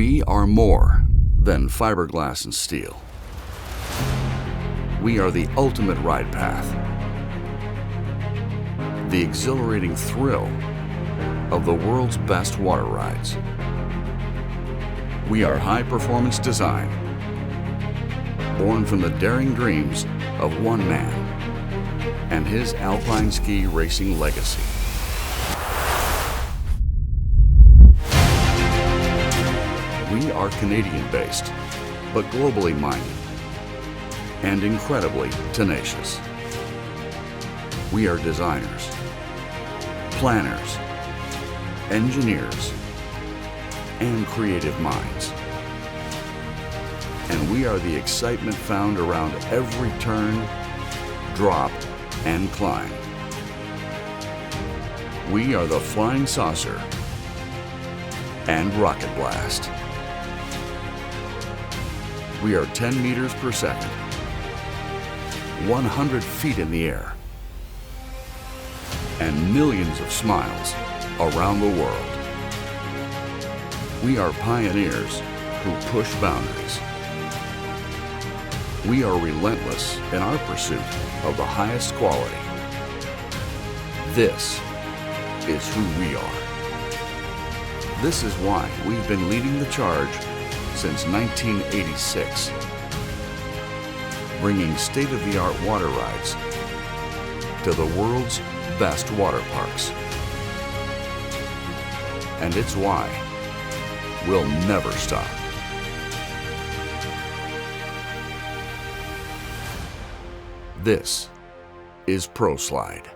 We are more than fiberglass and steel. We are the ultimate ride path, the exhilarating thrill of the world's best water rides. We are high-performance design, born from the daring dreams of one man and his alpine ski racing legacy. We are Canadian-based, but globally minded and incredibly tenacious. We are designers, planners, engineers, and creative minds. And we are the excitement found around every turn, drop, and climb. We are the Flying Saucer and Rocket Blast. We are 10 meters per second, 100 feet in the air, and millions of smiles around the world. We are pioneers who push boundaries. We are relentless in our pursuit of the highest quality. This is who we are. This is why we've been leading the charge since 1986, bringing state-of-the-art water rides to the world's best water parks. And it's why we'll never stop. This is ProSlide.